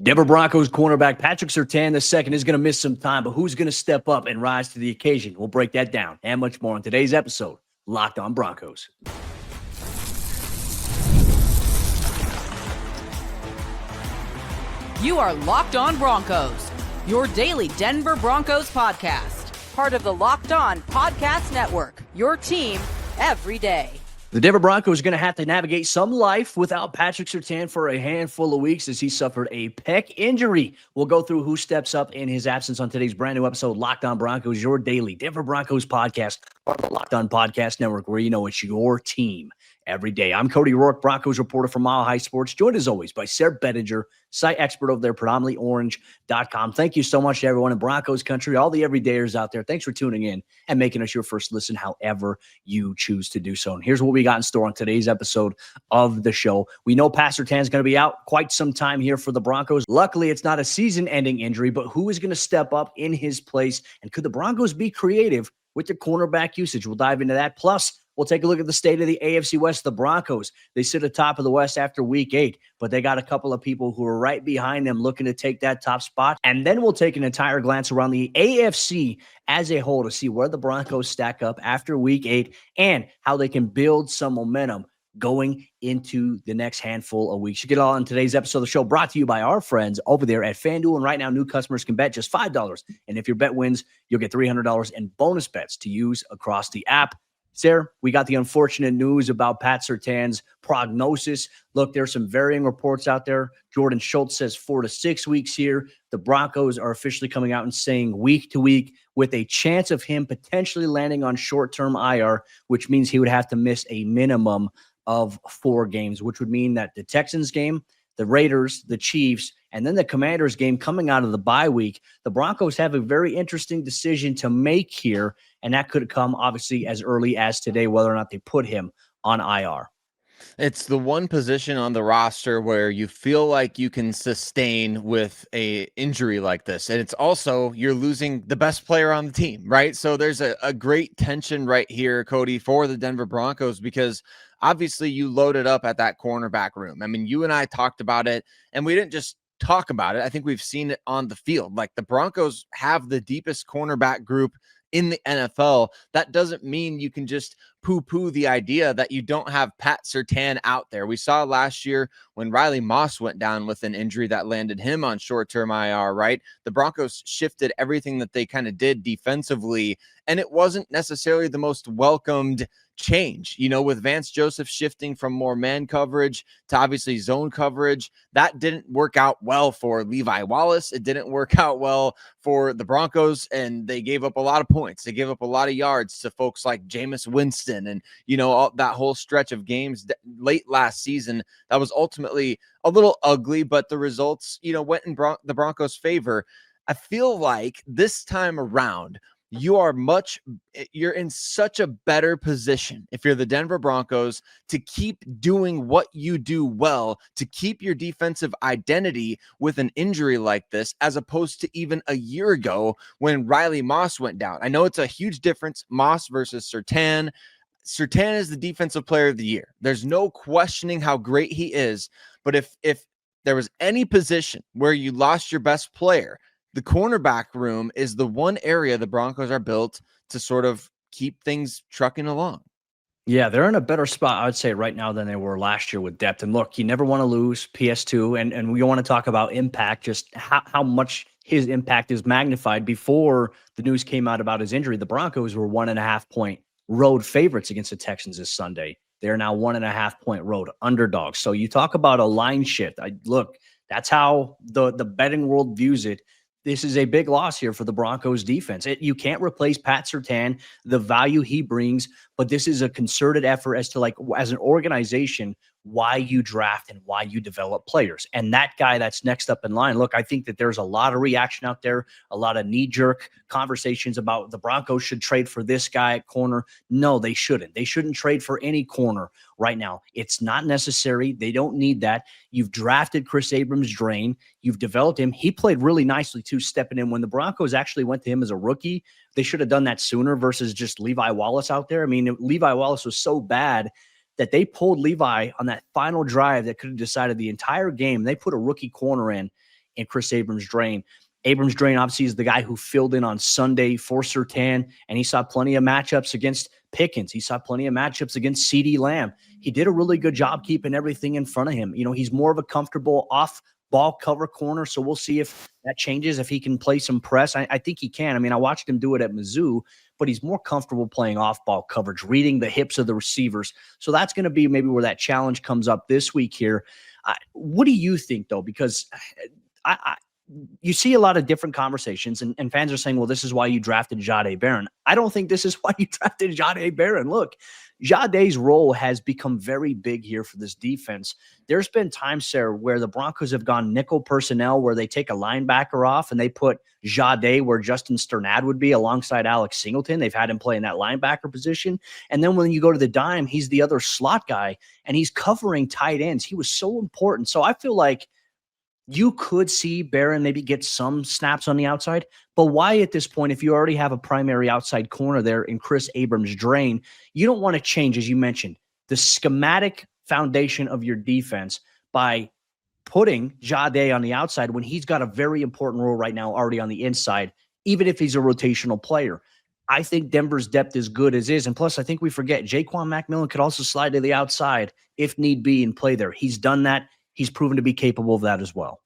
Denver Broncos cornerback Patrick Surtain II is going to miss some time, but who's going to step up and rise to the occasion? We'll break that down and much more on today's episode, Locked on Broncos. You are Locked on Broncos, your daily Denver Broncos podcast. Part of the Locked on Podcast Network, your team every day. The Denver Broncos are going to have to navigate some life without Patrick Surtain for a handful of weeks as he suffered a pec injury. We'll go through who steps up in his absence on today's brand new episode, Locked on Broncos, your daily Denver Broncos podcast, part of the Locked on Podcast Network, where you know it's your team every day. I'm Cody Roark, Broncos reporter from Mile High Sports, joined as always by Sayre Bedinger, site expert over there, predominantlyorange.com. Thank you so much to everyone in Broncos Country, all the everydayers out there. Thanks for tuning in and making us your first listen, however you choose to do so. And here's what we got in store on today's episode of the show. We know Pastor Surtain's going to be out quite some time here for the Broncos. Luckily, it's not a season-ending injury, but who is going to step up in his place? And could the Broncos be creative with their cornerback usage? We'll dive into that. Plus, we'll take a look at the state of the AFC West. The Broncos, they sit atop of the West after week 8, but they got a couple of people who are right behind them looking to take that top spot. And then we'll take an entire glance around the AFC as a whole to see where the Broncos stack up after week 8 and how they can build some momentum going into the next handful of weeks. You get all on today's episode of the show, brought to you by our friends over there at FanDuel. And right now, new customers can bet just $5. And if your bet wins, you'll get $300 in bonus bets to use across the app. Sayre, we got the unfortunate news about Pat Surtain's prognosis. Look, there's some varying reports out there. Jordan Schultz says 4 to 6 weeks here. The Broncos are officially coming out and saying week to week with a chance of him potentially landing on short-term IR, which means he would have to miss a minimum of 4 games, which would mean that the Texans game, the Raiders, the Chiefs, and then the Commanders game coming out of the bye week, the Broncos have a very interesting decision to make here, and that could come obviously as early as today, whether or not they put him on IR. It's the one position on the roster where you feel like you can sustain with a injury like this. And it's also, you're losing the best player on the team, right? So there's a great tension right here, Cody, for the Denver Broncos, because obviously you loaded up at that cornerback room. I mean, you and I talked about it, and we didn't just talk about it. I think we've seen it on the field. Like, the Broncos have the deepest cornerback group in the NFL. That doesn't mean you can just poo-poo the idea that you don't have Pat Surtain out there. We saw last year when Riley Moss went down with an injury that landed him on short-term IR, right? The Broncos shifted everything that they kind of did defensively, and it wasn't necessarily the most welcomed change, with Vance Joseph shifting from more man coverage to obviously zone coverage. That didn't work out well for Levi Wallace. It didn't work out well for the Broncos, and they gave up a lot of points. They gave up a lot of yards to folks like Jameis Winston and, all that whole stretch of games late last season. That was ultimately a little ugly, but the results, went in the Broncos' favor. I feel like this time around, you're in such a better position if you're the Denver Broncos to keep doing what you do well, to keep your defensive identity with an injury like this, as opposed to even a year ago when Riley Moss went down. I know it's a huge difference, Moss versus Surtain. Surtain is the defensive player of the year. There's no questioning how great he is. But if there was any position where you lost your best player, the cornerback room is the one area the Broncos are built to sort of keep things trucking along. Yeah, they're in a better spot, I would say, right now than they were last year with depth. And look, you never want to lose PS2, and we want to talk about impact, just how much his impact is magnified. Before the news came out about his injury, the Broncos were 1.5-point road favorites against the Texans this Sunday. They're now 1.5-point road underdogs. So you talk about a line shift. Look, that's how the betting world views it. This is a big loss here for the Broncos defense. You can't replace Pat Surtain, the value he brings, but this is a concerted effort as to, as an organization, why you draft and why you develop players. And that guy that's next up in line, look, I think that there's a lot of reaction out there, a lot of knee-jerk conversations about the Broncos should trade for this guy at corner. No, they shouldn't. They shouldn't trade for any corner right now. It's not necessary. They don't need that. You've drafted Kris Abrams-Draine. You've developed him. He played really nicely, too, stepping in. When the Broncos actually went to him as a rookie, they should have done that sooner versus just Levi Wallace out there. I mean, Levi Wallace was so bad that they pulled Levi on that final drive that could have decided the entire game. They put a rookie corner in in Kris Abrams-Draine. Abrams-Draine obviously is the guy who filled in on Sunday for Surtain, and he saw plenty of matchups against Pickens. He saw plenty of matchups against CeeDee Lamb. He did a really good job keeping everything in front of him. He's more of a comfortable off-ball cover corner, so we'll see if that changes, if he can play some press. I think he can. I mean, I watched him do it at Mizzou, but he's more comfortable playing off-ball coverage, reading the hips of the receivers. So that's going to be maybe where that challenge comes up this week here. What do you think, though? Because you see a lot of different conversations, and fans are saying, well, this is why you drafted Jahdae Barron. I don't think this is why you drafted Jahdae Barron. Look, Jahdae's role has become very big here for this defense. There's been times, Sayre, where the Broncos have gone nickel personnel, where they take a linebacker off and they put Jahdae where Justin Sternad would be alongside Alex Singleton. They've had him play in that linebacker position. And then when you go to the dime, he's the other slot guy, and he's covering tight ends. He was so important. So I feel like you could see Barron maybe get some snaps on the outside, but why at this point, if you already have a primary outside corner there in Kris Abrams-Draine, you don't want to change, as you mentioned, the schematic foundation of your defense by putting Jahdae on the outside when he's got a very important role right now already on the inside, even if he's a rotational player. I think Denver's depth is good as is, and plus I think we forget Jaquan McMillian could also slide to the outside if need be and play there. He's done that. He's proven to be capable of that as well.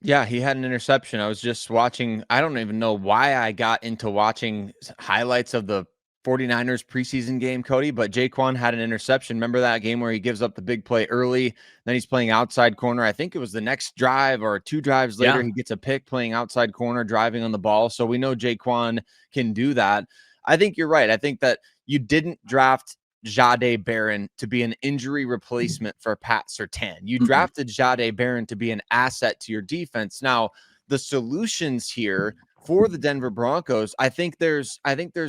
Yeah, he had an interception. I was just watching. I don't even know why I got into watching highlights of the 49ers preseason game, Cody, but Jaquan had an interception. Remember that game where he gives up the big play early, then he's playing outside corner. I think it was the next drive or 2 drives later, he gets a pick playing outside corner, driving on the ball. So we know Jaquan can do that. I think you're right. I think that you didn't draft Jahdae Barron to be an injury replacement for Pat Surtain. You drafted Jahdae Barron to be an asset to your defense. Now, the solutions here for the Denver Broncos, I think there's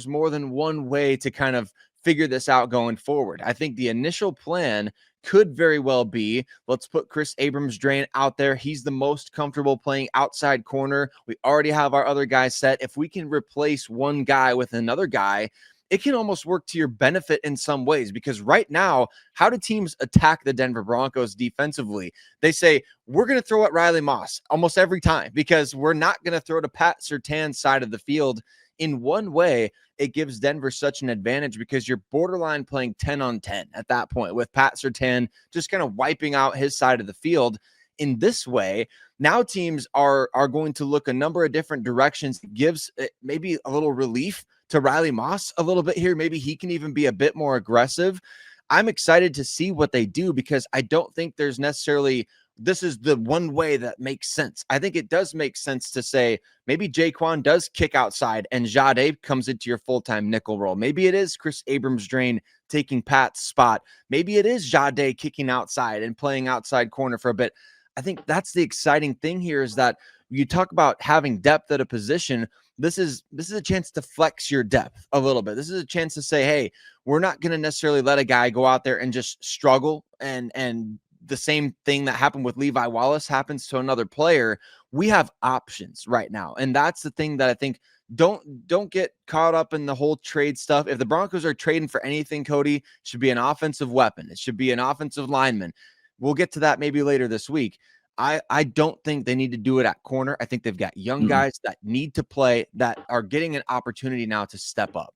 more than one way to kind of figure this out going forward. I think the initial plan could very well be, let's put Kris Abrams-Draine out there. He's the most comfortable playing outside corner. We already have our other guys set. If we can replace one guy with another guy, it can almost work to your benefit in some ways, because right now, how do teams attack the Denver Broncos defensively? They say, we're going to throw at Riley Moss almost every time because we're not going to throw to Pat Surtain's side of the field. In one way, it gives Denver such an advantage because you're borderline playing 10 on 10 at that point with Pat Surtain just kind of wiping out his side of the field. In this way, now teams are going to look a number of different directions. It gives maybe a little relief to Riley Moss a little bit here. Maybe he can even be a bit more aggressive. I'm excited to see what they do because I don't think there's necessarily, this is the one way that makes sense. I think it does make sense to say maybe Jaquan does kick outside and Jahdae comes into your full-time nickel role. Maybe it is Kris Abrams-Draine taking Pat's spot. Maybe it is Jahdae kicking outside and playing outside corner for a bit. I think that's the exciting thing here is that you talk about having depth at a position. This is a chance to flex your depth a little bit. This is a chance to say, hey, we're not going to necessarily let a guy go out there and just struggle and the same thing that happened with Levi Wallace happens to another player. We have options right now. And that's the thing that I think don't get caught up in the whole trade stuff. If the Broncos are trading for anything, Cody, it should be an offensive weapon. It should be an offensive lineman. We'll get to that maybe later this week. I don't think they need to do it at corner. I think they've got young guys that need to play, that are getting an opportunity now to step up.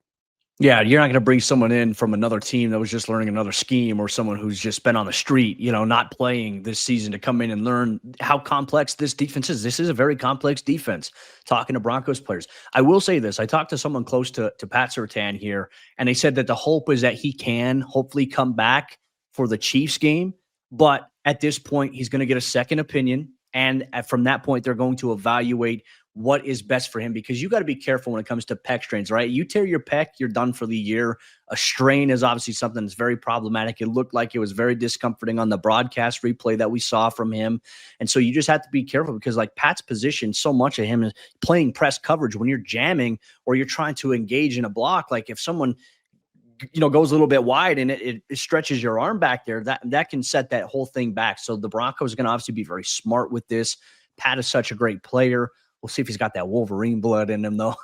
Yeah, you're not going to bring someone in from another team that was just learning another scheme, or someone who's just been on the street, not playing this season, to come in and learn how complex this defense is. This is a very complex defense, talking to Broncos players. I will say this. I talked to someone close to Pat Surtain here, and they said that the hope is that he can hopefully come back for the Chiefs game. But at this point, he's going to get a second opinion. And from that point, they're going to evaluate what is best for him, because you got to be careful when it comes to pec strains, right? You tear your pec, you're done for the year. A strain is obviously something that's very problematic. It looked like it was very discomforting on the broadcast replay that we saw from him. And so you just have to be careful, because like Pat's position, so much of him is playing press coverage when you're jamming or you're trying to engage in a block. Like if someone goes a little bit wide and it stretches your arm back there, that can set that whole thing back. So the Broncos are going to obviously be very smart with this. Pat is such a great player. We'll see if he's got that Wolverine blood in him, though.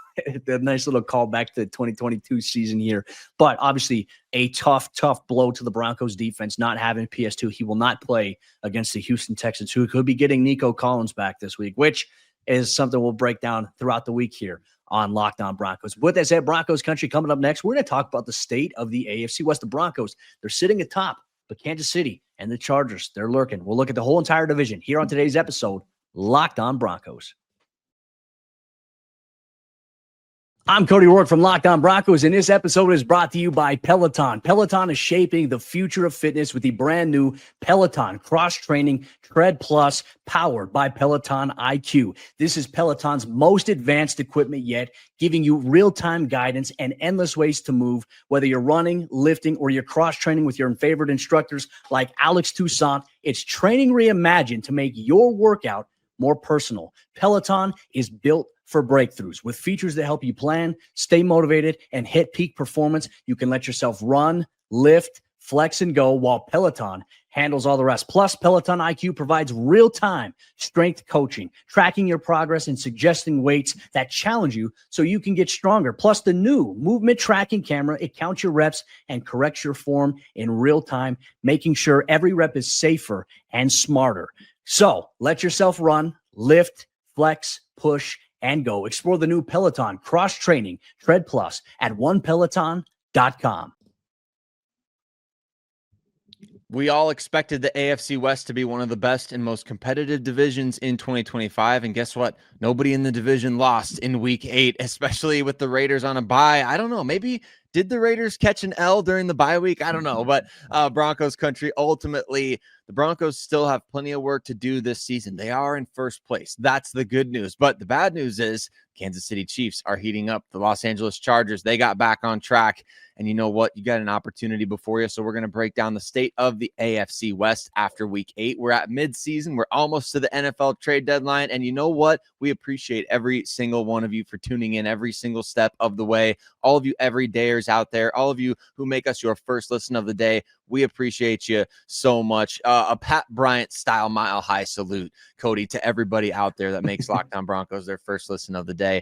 A nice little callback to the 2022 season here. But obviously, a tough blow to the Broncos defense, not having PS2. He will not play against the Houston Texans, who could be getting Nico Collins back this week, which is something we'll break down throughout the week here on Locked On Broncos. With that said, Broncos Country coming up next, we're going to talk about the state of the AFC West. The Broncos, they're sitting atop, but Kansas City and the Chargers, they're lurking. We'll look at the whole entire division here on today's episode, Locked On Broncos. I'm Cody Roark from Locked On Broncos, and this episode is brought to you by Peloton. Peloton is shaping the future of fitness with the brand new Peloton Cross-Training Tread Plus, powered by Peloton IQ. This is Peloton's most advanced equipment yet, giving you real-time guidance and endless ways to move, whether you're running, lifting, or you're cross-training with your favorite instructors like Alex Toussaint. It's training reimagined to make your workout more personal. Peloton is built for breakthroughs with features that help you plan, stay motivated, and hit peak performance. You can let yourself run, lift, flex, and go while Peloton handles all the rest. Plus, Peloton IQ provides real-time strength coaching, tracking your progress and suggesting weights that challenge you so you can get stronger. Plus, the new movement tracking camera, it counts your reps and corrects your form in real time, making sure every rep is safer and smarter. So let yourself run, lift, flex, push, and go. Explore the new Peloton Cross-Training Tread Plus at onepeloton.com. We all expected the AFC West to be one of the best and most competitive divisions in 2025. And guess what? Nobody in the division lost in week 8, especially with the Raiders on a bye. I don't know. Maybe did the Raiders catch an L during the bye week? I don't know. But Broncos Country, ultimately, the Broncos still have plenty of work to do this season. They are in first place. That's the good news. But the bad news is Kansas City Chiefs are heating up. The Los Angeles Chargers, they got back on track. And you know what? You got an opportunity before you. So we're going to break down the state of the AFC West after week 8. We're at midseason. We're almost to the NFL trade deadline. And you know what? We appreciate every single one of you for tuning in every single step of the way. All of you everydayers out there, all of you who make us your first listen of the day, we appreciate you so much. A Pat Bryant style mile high salute, Cody, to everybody out there that makes Locked On Broncos their first listen of the day.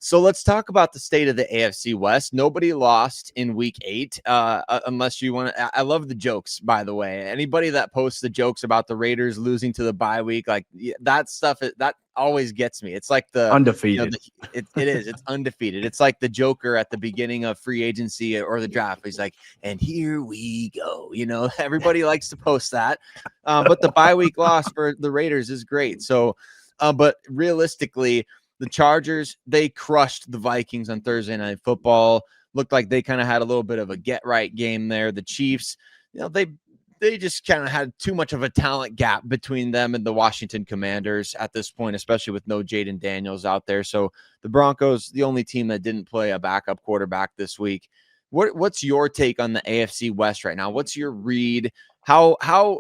So let's talk about the state of the AFC West. Nobody lost in week 8, unless you want to. I love the jokes, by the way. Anybody that posts the jokes about the Raiders losing to the bye week, like that stuff, that always gets me. It's like the undefeated. It is. It's undefeated. It's like the Joker at the beginning of free agency or the draft. He's like, and here we go. Everybody likes to post that. But the bye week loss for the Raiders is great. So, but realistically, the Chargers, they crushed the Vikings on Thursday Night Football. Looked like they kind of had a little bit of a get-right game there. The Chiefs, they just kind of had too much of a talent gap between them and the Washington Commanders at this point, especially with no Jaden Daniels out there. So the Broncos, the only team that didn't play a backup quarterback this week. What's your take on the AFC West right now? What's your read? How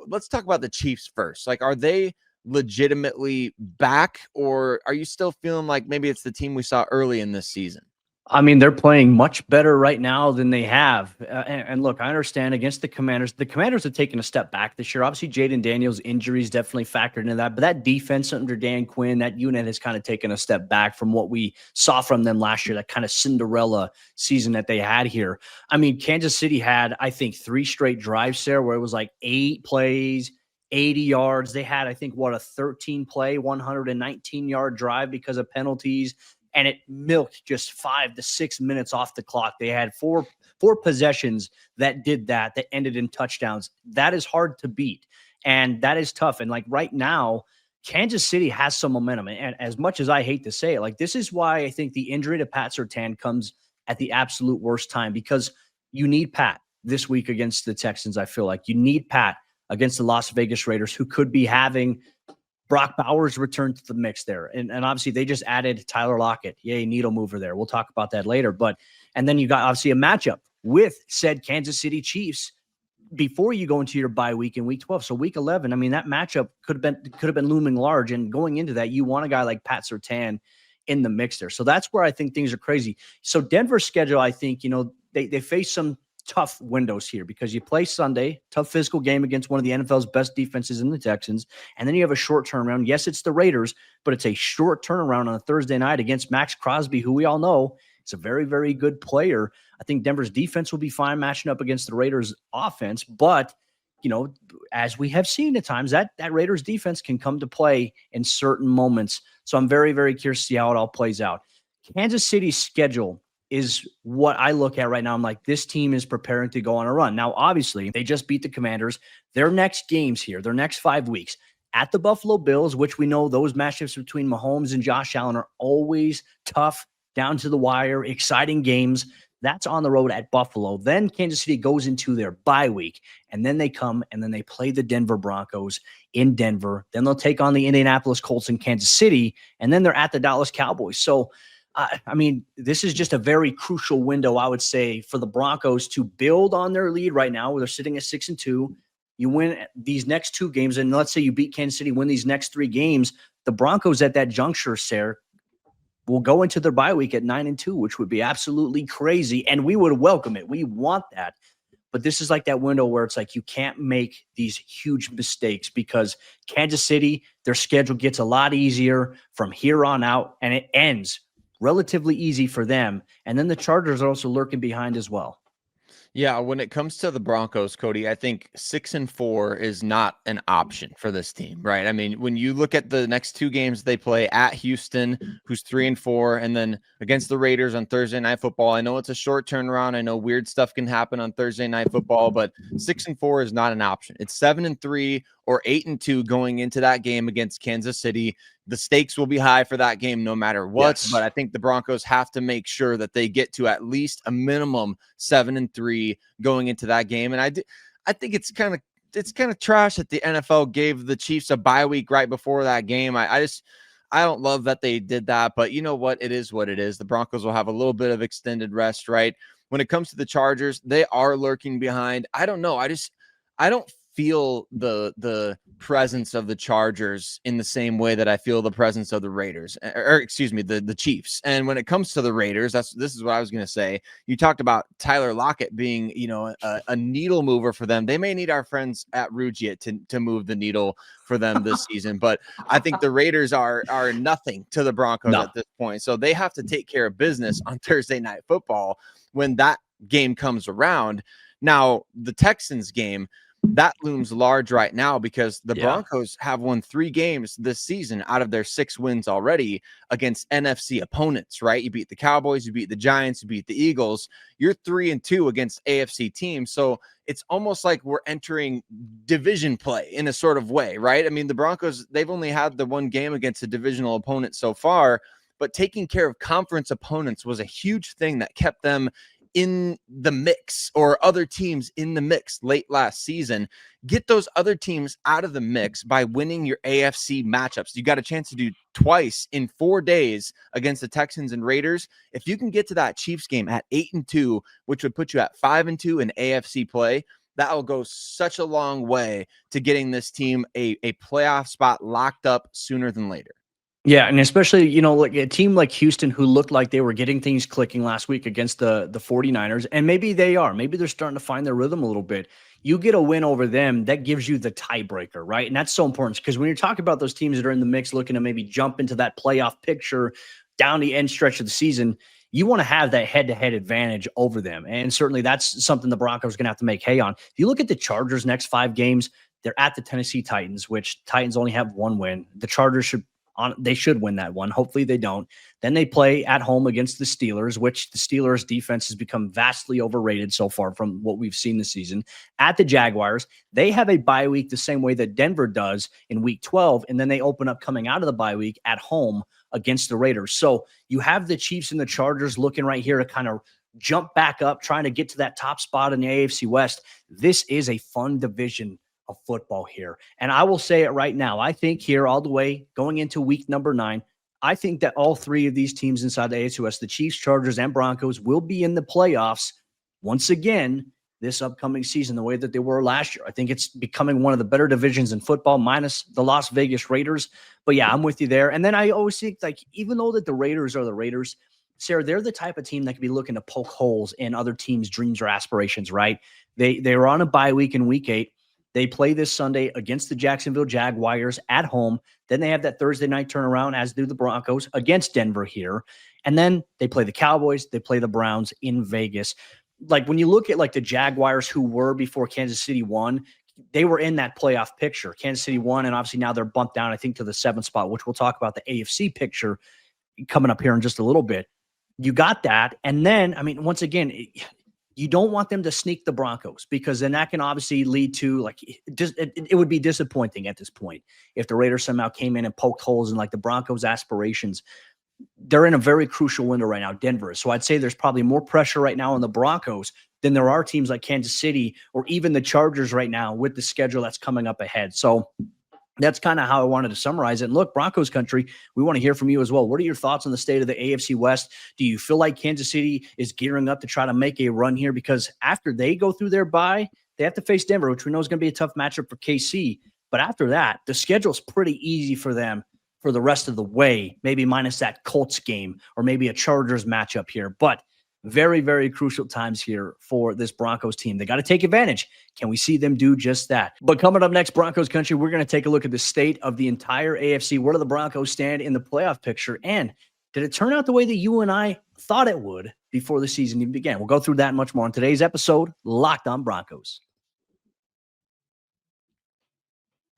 let's talk about the Chiefs first. Like, are they legitimately back, or are you still feeling like maybe it's the team we saw early in this season? I mean, they're playing much better right now than they have. And look, I understand against the Commanders. The Commanders have taken a step back this year. Obviously, Jaden Daniels' injuries definitely factored into that. But that defense under Dan Quinn, that unit has kind of taken a step back from what we saw from them last year, that kind of Cinderella season that they had here. I mean, Kansas City had, I think, 3 straight drives there where it was like 8 plays, 80 yards. They had, I think, a 13-play, 119-yard drive because of penalties. And it milked just 5 to 6 minutes off the clock. They had four possessions that did that ended in touchdowns. That is hard to beat, and that is tough. And like right now, Kansas City has some momentum. And as much as I hate to say it, like this is why I think the injury to Pat Surtain comes at the absolute worst time, because you need Pat this week against the Texans. I feel like you need Pat against the Las Vegas Raiders, who could be having Brock Bowers return to the mix there. And obviously they just added Tyler Lockett. Yay, needle mover there. We'll talk about that later. And then you got obviously a matchup with said Kansas City Chiefs before you go into your bye week in week 12. So week 11, I mean, that matchup could have been looming large. And going into that, you want a guy like Pat Surtain in the mix there. So that's where I think things are crazy. So Denver's schedule, I think, they face some tough windows here because you play Sunday, tough physical game against one of the NFL's best defenses in the Texans, and then you have a short turnaround. Yes, it's the Raiders, but it's a short turnaround on a Thursday night against Max Crosby, who we all know is a very, very good player. I think Denver's defense will be fine matching up against the Raiders' offense, but as we have seen at times, that Raiders defense can come to play in certain moments. So I'm very, very curious to see how it all plays out. Kansas City's schedule is what I look at right now. I'm like, this team is preparing to go on a run. Now, obviously, they just beat the Commanders. Their next games here, their next 5 weeks, at the Buffalo Bills, which we know those matchups between Mahomes and Josh Allen are always tough, down to the wire, exciting games. That's on the road at Buffalo. Then Kansas City goes into their bye week, and then they come and then they play the Denver Broncos in Denver. Then they'll take on the Indianapolis Colts in Kansas City, and then they're at the Dallas Cowboys. So, this is just a very crucial window, I would say, for the Broncos to build on their lead right now, where they're sitting at 6-2. You win these next 2 games, and let's say you beat Kansas City, win these next 3 games. The Broncos at that juncture, Sayre, will go into their bye week at 9-2, which would be absolutely crazy, and we would welcome it. We want that. But this is like that window where it's like you can't make these huge mistakes because Kansas City, their schedule gets a lot easier from here on out, and it ends relatively easy for them. And then the Chargers are also lurking behind as well. Yeah, when it comes to the Broncos, Cody, I think 6-4 is not an option for this team, right? I mean, when you look at the next 2 games they play at Houston, who's 3-4, and then against the Raiders on Thursday Night Football. I know it's a short turnaround. I know weird stuff can happen on Thursday Night Football, but 6-4 is not an option. It's 7-3 or 8-2 going into that game against Kansas City. The stakes will be high for that game no matter what, yes. But I think the Broncos have to make sure that they get to at least a minimum 7-3 going into that game. And I think it's kind of trash that the NFL gave the Chiefs a bye week right before that game. I don't love that they did that, but you know what? It is what it is. The Broncos will have a little bit of extended rest, right? When it comes to the Chargers, they are lurking behind. I don't know. I don't feel the presence of the Chargers in the same way that I feel the presence of the Raiders, or excuse me, the Chiefs. And when it comes to the Raiders, this is what I was going to say. You talked about Tyler Lockett being, a needle mover for them. They may need our friends at Rugiet to move the needle for them this season, but I think the Raiders are nothing to the Broncos at this point. So they have to take care of business on Thursday Night Football when that game comes around. Now, the Texans game, that looms large right now because the Broncos have won 3 games this season out of their 6 wins already against NFC opponents, right? You beat the Cowboys, you beat the Giants, you beat the Eagles. You're 3-2 against AFC teams. So it's almost like we're entering division play in a sort of way, right? I mean, the Broncos, they've only had the 1 game against a divisional opponent so far, but taking care of conference opponents was a huge thing that kept them in the mix, or other teams in the mix late last season. Get those other teams out of the mix by winning your AFC matchups. You got a chance to do twice in 4 days against the Texans and Raiders. If you can get to that Chiefs game at 8-2, which would put you at 5-2 in AFC play, that will go such a long way to getting this team a playoff spot locked up sooner than later. Yeah, and especially, like a team like Houston who looked like they were getting things clicking last week against the 49ers, and maybe they are. Maybe they're starting to find their rhythm a little bit. You get a win over them, that gives you the tiebreaker, right? And that's so important because when you're talking about those teams that are in the mix looking to maybe jump into that playoff picture down the end stretch of the season, you want to have that head-to-head advantage over them. And certainly that's something the Broncos are going to have to make hay on. If you look at the Chargers' next 5 games, they're at the Tennessee Titans, which Titans only have 1 win. The Chargers should win that one. Hopefully they don't. Then they play at home against the Steelers, which the Steelers defense has become vastly overrated so far from what we've seen this season. At the Jaguars, they have a bye week the same way that Denver does in week 12. And then they open up coming out of the bye week at home against the Raiders. So you have the Chiefs and the Chargers looking right here to kind of jump back up, trying to get to that top spot in the AFC West. This is a fun division of football here. And I will say it right now. I think here all the way going into week number 9, I think that all 3 of these teams inside the AFC West, the Chiefs, Chargers, and Broncos, will be in the playoffs once again this upcoming season, the way that they were last year. I think it's becoming one of the better divisions in football, minus the Las Vegas Raiders. But yeah, I'm with you there. And then I always think, like, even though that the Raiders are the Raiders, Sayre, they're the type of team that could be looking to poke holes in other teams' dreams or aspirations, right? They're on a bye week in week 8. They play this Sunday against the Jacksonville Jaguars at home. Then they have that Thursday night turnaround, as do the Broncos, against Denver here. And then they play the Cowboys. They play the Browns in Vegas. Like when you look at like the Jaguars who were before Kansas City won, they were in that playoff picture. Kansas City won, and obviously now they're bumped down, I think, to the 7th spot, which we'll talk about the AFC picture coming up here in just a little bit. You got that. And then, I mean, once again, you don't want them to sneak the Broncos, because then that can obviously lead to like just it would be disappointing at this point if the Raiders somehow came in and poked holes in like the Broncos' aspirations. They're in a very crucial window right now, Denver. So I'd say there's probably more pressure right now on the Broncos than there are teams like Kansas City or even the Chargers right now with the schedule that's coming up ahead. So that's kind of how I wanted to summarize it. And look, Broncos country, we want to hear from you as well. What are your thoughts on the state of the AFC West? Do you feel like Kansas City is gearing up to try to make a run here? Because after they go through their bye, they have to face Denver, which we know is going to be a tough matchup for KC. But after that, the schedule's pretty easy for them for the rest of the way, maybe minus that Colts game or maybe a Chargers matchup here. But very, very crucial times here for this Broncos team. They got to take advantage. Can we see them do just that? But coming up next, Broncos country, we're going to take a look at the state of the entire AFC. Where do the Broncos stand in the playoff picture? And did it turn out the way that you and I thought it would before the season even began? We'll go through that and much more on today's episode, Locked On Broncos.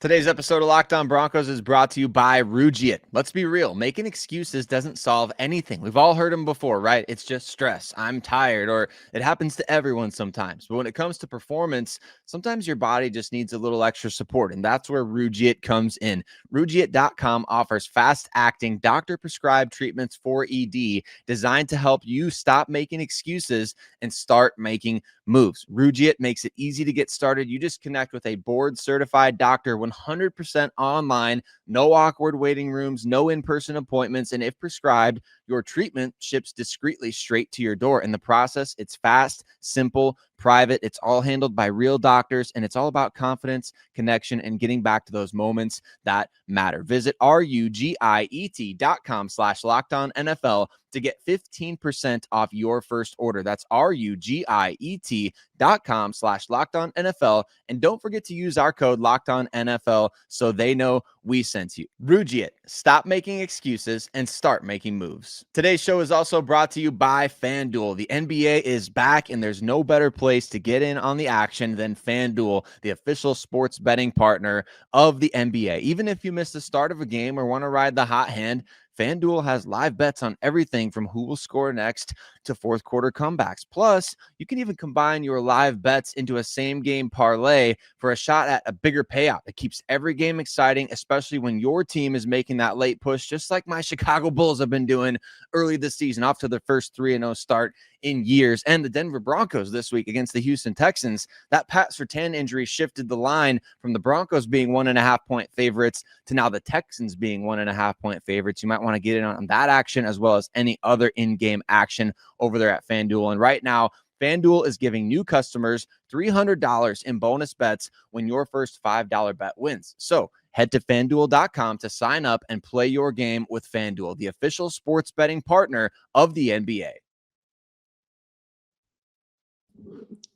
Today's episode of Locked On Broncos is brought to you by Rugiet. Let's be real. Making excuses doesn't solve anything. We've all heard them before, right? It's just stress. I'm tired, or it happens to everyone sometimes. But when it comes to performance, sometimes your body just needs a little extra support, and that's where Rugiet comes in. Rugiet.com offers fast-acting, doctor-prescribed treatments for ED designed to help you stop making excuses and start making moves. Rugiet makes it easy to get started. You just connect with a board-certified doctor 100% online, no awkward waiting rooms, no in-person appointments, and if prescribed, your treatment ships discreetly straight to your door. In the process, it's fast, simple, private. It's all handled by real doctors, and it's all about confidence, connection, and getting back to those moments that matter. Visit rugiet.com/LockedOnNFL to get 15% off your first order. That's rugiet.com/LockedOnNFL. And don't forget to use our code LockedOnNFL so they know we sent you. Rugiet, stop making excuses and start making moves. Today's show is also brought to you by FanDuel. The NBA is back, and there's no better place to get in on the action than FanDuel, the official sports betting partner of the NBA. Even if you miss the start of a game or want to ride the hot hand, FanDuel has live bets on everything from who will score next to fourth quarter comebacks. Plus, you can even combine your live bets into a same-game parlay for a shot at a bigger payout. It keeps every game exciting, especially when your team is making that late push, just like my Chicago Bulls have been doing early this season, off to their first 3-0 start in years. And the Denver Broncos this week against the Houston Texans, that Pat Surtain injury shifted the line from the Broncos being 1.5-point favorites to now the Texans being 1.5-point favorites. You might want to get in on that action as well as any other in-game action over there at FanDuel. And right now, FanDuel is giving new customers $300 in bonus bets when your first $5 bet wins. So head to FanDuel.com to sign up and play your game with FanDuel, the official sports betting partner of the NBA.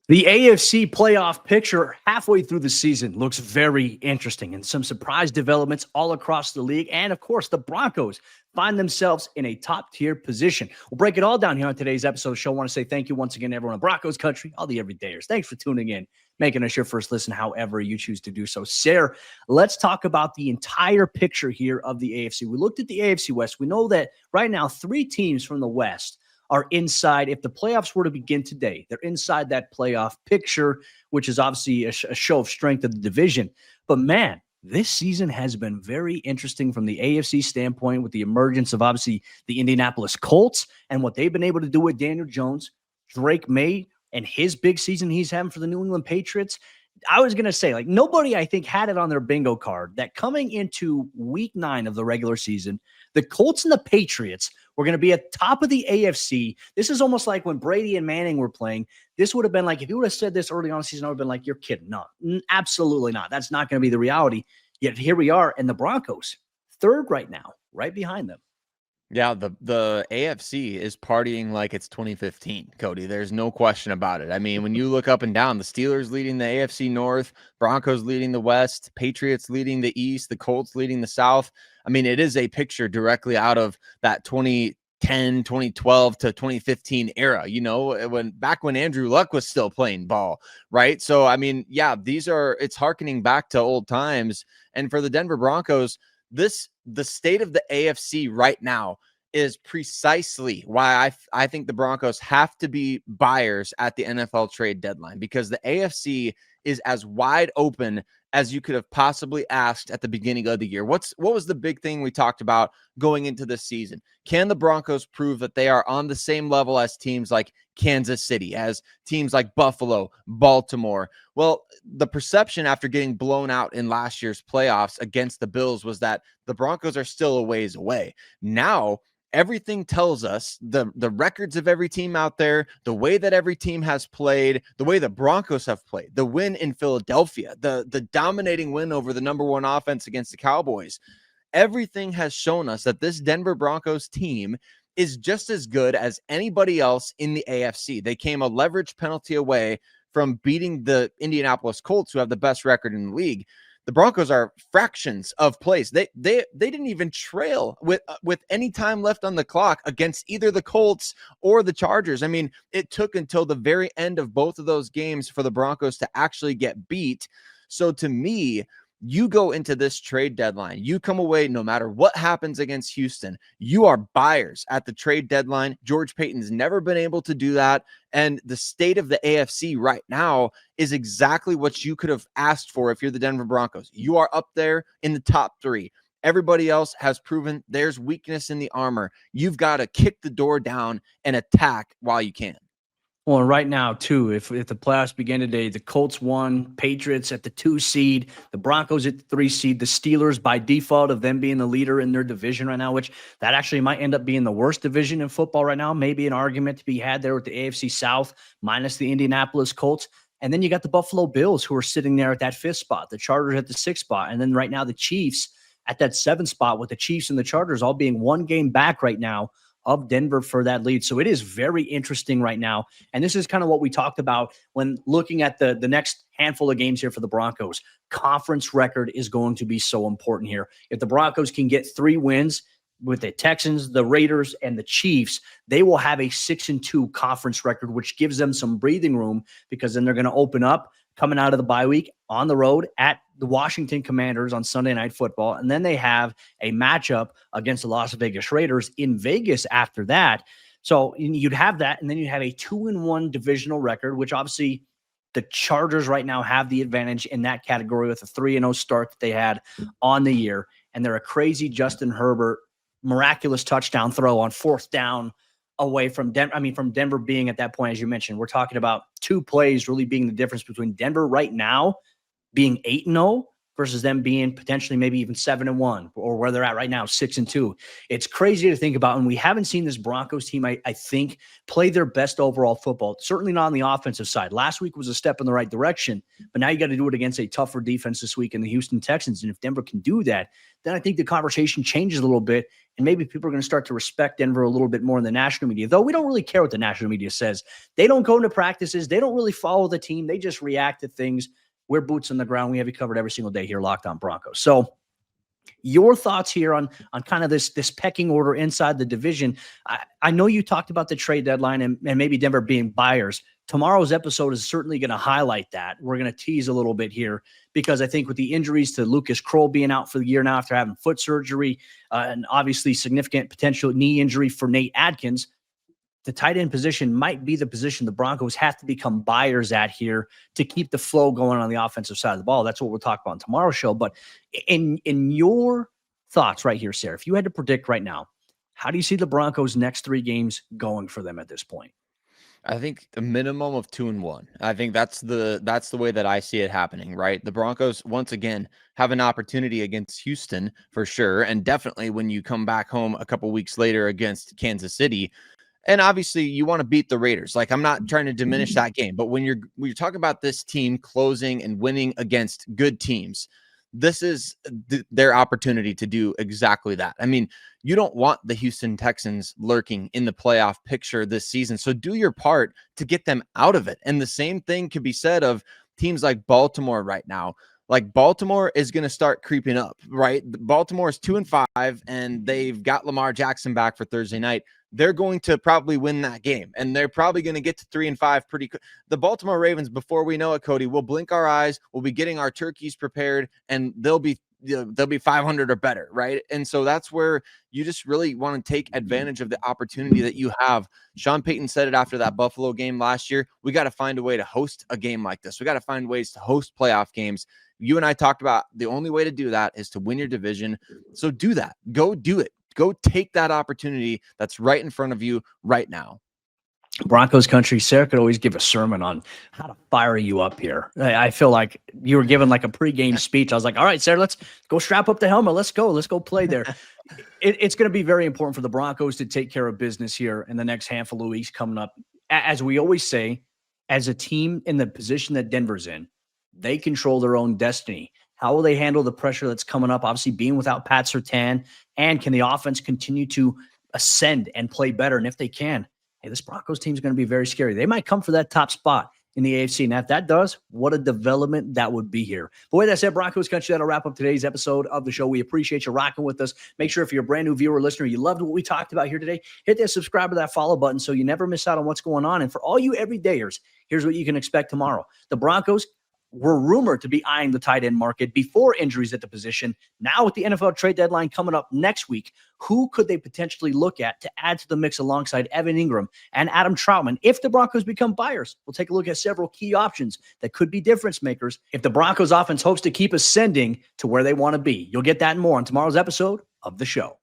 The AFC playoff picture halfway through the season looks very interesting, and some surprise developments all across the league. And of course, the Broncos find themselves in a top-tier position. We'll break it all down here on today's episode of the show. I want to say thank you once again to everyone in Broncos country, all the everydayers. Thanks for tuning in, making us your first listen, however you choose to do so. Sayre, let's talk about the entire picture here of the AFC. We looked at the AFC West. We know that right now 3 teams from the West are inside. If the playoffs were to begin today, they're inside that playoff picture, which is obviously a show of strength of the division. But man, this season has been very interesting from the AFC standpoint, with the emergence of obviously the Indianapolis Colts and what they've been able to do with Daniel Jones, Drake May, and his big season he's having for the New England Patriots. I was going to say, like, nobody, I think, had it on their bingo card that coming into week 9 of the regular season, the Colts and the Patriots were going to be at top of the AFC. This is almost like when Brady and Manning were playing. This would have been like, if you would have said this early on in the season, I would have been like, you're kidding. No, absolutely not. That's not going to be the reality. Yet here we are, and the Broncos, 3rd right now, right behind them. Yeah, the AFC is partying like it's 2015, Cody. There's no question about it. I mean, when you look up and down, the Steelers leading the AFC North, Broncos leading the West, Patriots leading the East, the Colts leading the South. I mean, it is a picture directly out of that 2010, 2012 to 2015 era, when Andrew Luck was still playing ball, right? So, I mean, yeah, it's hearkening back to old times. And for the Denver Broncos, the state of the AFC right now is precisely why I think the Broncos have to be buyers at the NFL trade deadline, because the AFC is as wide open as you could have possibly asked at the beginning of the year. What was the big thing we talked about going into this season? Can the Broncos prove that they are on the same level as teams like Kansas City, as teams like Buffalo, Baltimore? Well, the perception after getting blown out in last year's playoffs against the Bills was that the Broncos are still a ways away. Now, everything tells us, the records of every team out there, the way that every team has played, the way the Broncos have played, the win in Philadelphia, the dominating win over the number one offense against the Cowboys, everything has shown us that this Denver Broncos team is just as good as anybody else in the AFC. They came a leverage penalty away from beating the Indianapolis Colts, who have the best record in the league. The Broncos are fractions of plays. They didn't even trail with any time left on the clock against either the Colts or the Chargers. I mean, it took until the very end of both of those games for the Broncos to actually get beat. So to me, you go into this trade deadline, you come away, no matter what happens against Houston, you are buyers at the trade deadline. George Paton's never been able to do that. And the state of the AFC right now is exactly what you could have asked for if you're the Denver Broncos. You are up there in the top three. Everybody else has proven there's weakness in the armor. You've got to kick the door down and attack while you can. Well, and right now, too, if the playoffs begin today, the Colts 1, Patriots at the 2 seed, the Broncos at the 3 seed, the Steelers by default of them being the leader in their division right now, which that actually might end up being the worst division in football right now. Maybe an argument to be had there with the AFC South minus the Indianapolis Colts. And then you got the Buffalo Bills, who are sitting there at that 5th spot, the Chargers at the 6th spot. And then right now the Chiefs at that 7th spot, with the Chiefs and the Chargers all being one game back right now of Denver for that lead. So it is very interesting right now. And this is kind of what we talked about when looking at the next handful of games here for the Broncos. Conference record is going to be so important here. If the Broncos can get 3 wins with the Texans, the Raiders, and the Chiefs, they will have a 6-2 conference record, which gives them some breathing room, because then they're going to open up coming out of the bye week on the road at the Washington Commanders on Sunday Night Football. And then they have a matchup against the Las Vegas Raiders in Vegas after that. So you'd have that, and then you have a 2-1 divisional record, which obviously the Chargers right now have the advantage in that category with a 3-0 start that they had on the year. And they're a crazy Justin Herbert miraculous touchdown throw on 4th down away from Denver. I mean, from Denver being at that point, as you mentioned, we're talking about 2 plays really being the difference between Denver right now being 8-0 versus them being potentially maybe even 7-1, or where they're at right now, 6-2. It's crazy to think about. And we haven't seen this Broncos team, I think, play their best overall football, certainly not on the offensive side. Last week was a step in the right direction, but now you got to do it against a tougher defense this week in the Houston Texans. And if Denver can do that, then I think the conversation changes a little bit. And maybe people are going to start to respect Denver a little bit more in the national media, though we don't really care what the national media says. They don't go into practices. They don't really follow the team. They just react to things. We're boots on the ground. We have you covered every single day here, Locked On Broncos. So your thoughts here on kind of this pecking order inside the division. I know you talked about the trade deadline and maybe Denver being buyers. Tomorrow's episode is certainly going to highlight that. We're going to tease a little bit here, because I think with the injuries to Lucas Kroll being out for the year now after having foot surgery, and obviously significant potential knee injury for Nate Adkins, the tight end position might be the position the Broncos have to become buyers at here to keep the flow going on the offensive side of the ball. That's what we'll talk about on tomorrow's show. But in your thoughts right here, Sayre, if you had to predict right now, how do you see the Broncos' next 3 games going for them at this point? I think a minimum of 2-1. I think that's the way that I see it happening, right? The Broncos, once again, have an opportunity against Houston for sure. And definitely when you come back home a couple weeks later against Kansas City. And obviously you want to beat the Raiders. Like, I'm not trying to diminish that game, but when you're talking about this team closing and winning against good teams, this is their opportunity to do exactly that. I mean, you don't want the Houston Texans lurking in the playoff picture this season. So do your part to get them out of it. And the same thing can be said of teams like Baltimore right now. Like Baltimore is going to start creeping up, right? Baltimore is 2-5 and they've got Lamar Jackson back for Thursday night. They're going to probably win that game, and they're probably going to get to 3-5 pretty quick. The Baltimore Ravens, before we know it, Cody, we'll blink our eyes. We'll be getting our turkeys prepared, and they'll be 500 or better, right? And so that's where you just really want to take advantage of the opportunity that you have. Sean Payton said it after that Buffalo game last year. We got to find a way to host a game like this. We got to find ways to host playoff games. You and I talked about the only way to do that is to win your division. So do that. Go do it. Go take that opportunity that's right in front of you right now. Broncos Country, Sayre could always give a sermon on how to fire you up here. I feel like you were giving like a pregame speech. I was like, all right, Sayre, let's go strap up the helmet. Let's go play there. It's going to be very important for the Broncos to take care of business here in the next handful of weeks coming up. As we always say, as a team in the position that Denver's in, they control their own destiny. How will they handle the pressure that's coming up? Obviously, being without Pat Surtain, and can the offense continue to ascend and play better? And if they can, hey, this Broncos team is going to be very scary. They might come for that top spot in the AFC. And if that does, what a development that would be here. But with that said, Broncos Country, that'll wrap up today's episode of the show. We appreciate you rocking with us. Make sure if you're a brand new viewer or listener, you loved what we talked about here today, hit that subscribe or that follow button so you never miss out on what's going on. And for all you everydayers, here's what you can expect tomorrow. The Broncos were rumored to be eyeing the tight end market before injuries at the position. Now with the NFL trade deadline coming up next week, who could they potentially look at to add to the mix alongside Evan Ingram and Adam Troutman if the Broncos become buyers? We'll take a look at several key options that could be difference makers if the Broncos offense hopes to keep ascending to where they want to be. You'll get that and more on tomorrow's episode of the show.